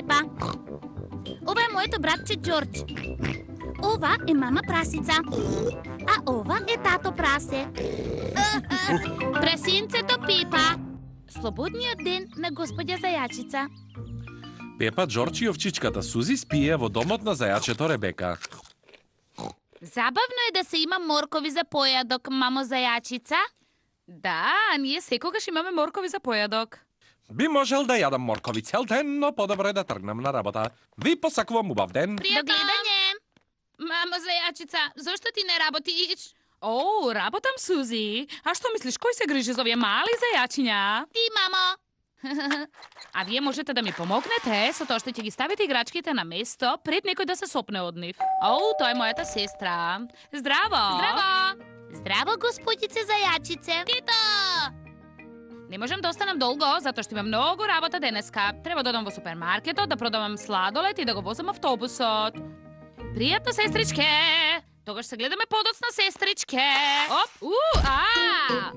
Пепа. Ова е моето братче Джордж. Ова е мама прасица. А ова е тато прасе. Прасинцето Пепа. Слободниот ден на господја зајачица. Пепа, Джордж и овчичката Сузи спие во домот на зајачето Ребека. Забавно е да се има моркови за појадок, мамо зајачица. Да, ние секогаш имаме моркови за појадок. Би можел да јадам моркови цел ден, но подобро е да тргнем на работа. Ви посакувам убав ден. До гледање. Мамо зајачица, зошто ти не работиш? О, работам, Сузи. А што мислиш, кој се грижи за овие мали зајачиња? Ти, мамо. А вие можете да ми помогнете со тоа што ќе ги ставите играчките на место пред некој да се сопне од нив. О, тоа е мојата сестра. Здраво! Здраво! Здраво, господице зајачице. Тито! Не можам да останам долго, затоа што имам многу работа денеска. Треба да одам во супермаркетот, да продавам сладолед и да го возам автобусот. Пријатно, сестричке! Тогаш се гледаме подоцна, сестричке! Оп,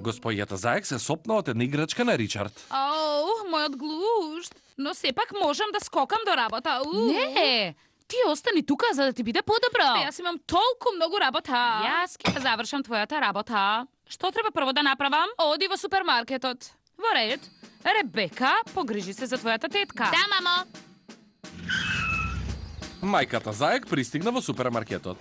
Господјата Заек се сопна од една играчка на Ричард. Оу, мојот глушт. Но сепак можам да скокам до работа. Не, ти остани тука за да ти биде подобро. Јас имам толку многу работа. Јас ќе завршам твојата работа. Што треба прво да направам? Оди во супермаркетот. Во ред. Ребека, погрижи се за твојата тетка. Да, мамо. Мајката Заек пристигна во супермаркетот.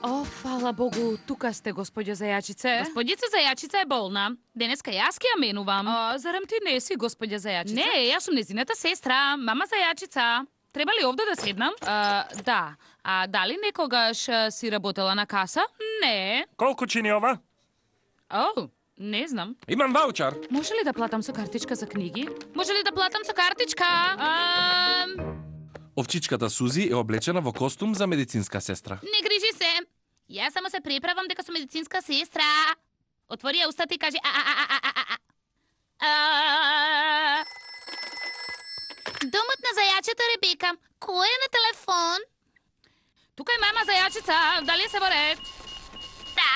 О, фала Богу, тука сте, господја зајачице. Господица зајачица е болна. Денеска јас ќе ја менувам. Зарем ти не си господја зајачица? Не, јас сум незината сестра, мама зајачица. Треба ли овде да седнам? Да. А дали некогаш си работела на каса? Не. Колку чини ова? О, не знам. Имам ваучар. Може ли да платам со картичка за книги? Може ли да платам со картичка? Овчичката Сузи е облечена во костум за медицинска сестра. Не грижи се. Јас само се приправам дека сум медицинска сестра. Отвори ја устата и кажи Домот на зајачето Ребека. Кој е на телефон? Тука е мама зајачица. Дали се во ред? Да.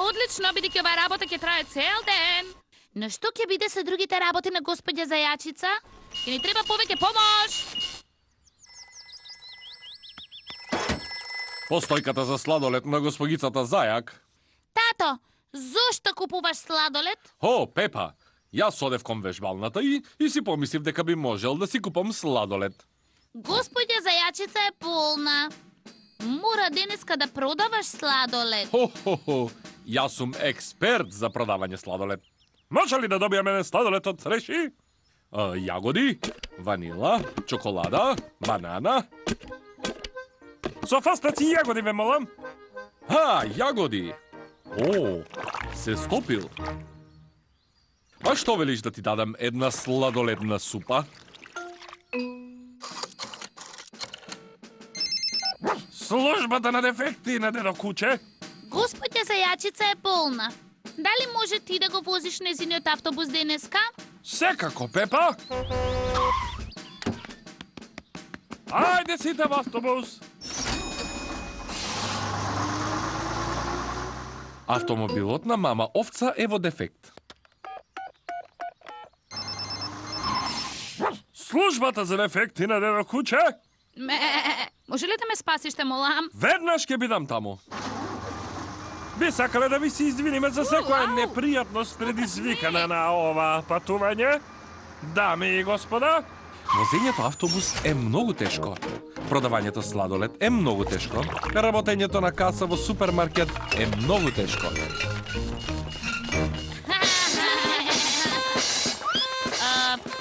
Одлично, бидејќи оваа работа ќе трае цел ден. Но што ќе биде со другите работи на господја зајачица? Ќе ни треба повеќе помош. Постојката за сладолед на господицата Зајак. Тато, зошто купуваш сладолед? О, Пепа, јас одев кон вежбалната и си помислив дека би можел да си купам сладолед. Господја зајачица е болна. Мора денеска да продаваш сладолед. Хо, јас сум експерт за продавање сладолед. Може ли да добијаме сладолед од цреши? Јагоди, ванила, чоколада, банана. Со фастаци јагоди ве молам. Јагоди. О, се стопил. А што велиш да ти дадам една сладоледна супа? Службата на дефекти на дедо куче. Господја зајачица е болна. Дали може ти да го возиш незиниот автобус денеска? Секако, Пепа. Ајде сите во автобус. Автомобилот на мама овца е во дефект. Службата за дефекти на дедо куче. Може ли да ме спасиш, те молам? Веднаш ќе бидам таму. Би сакале да ви се извиниме за секоја непријатност предизвикана на ова патување? Дами и господа, Возењето автобус е многу тешко. Продавањето сладолед е многу тешко. Работењето на каса во супермаркет е многу тешко.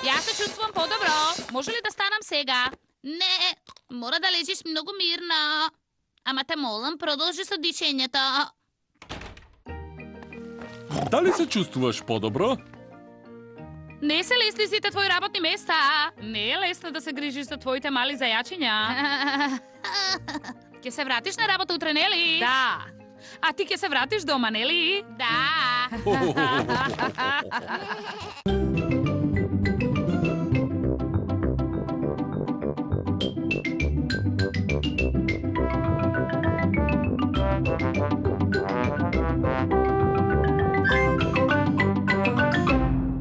Јас се чувствувам подобро. Може ли да станам сега? Не, мора да лежиш многу мирно. Ама те молам, продолжи со дишењето. Дали се чувствуваш подобро? Не се лесни сите твои работни места. Не е лесно да се грижиш за твоите мали зајачиња. Ќе се вратиш на работа утре, нели? Да. А ти ќе се вратиш дома, нели? Да.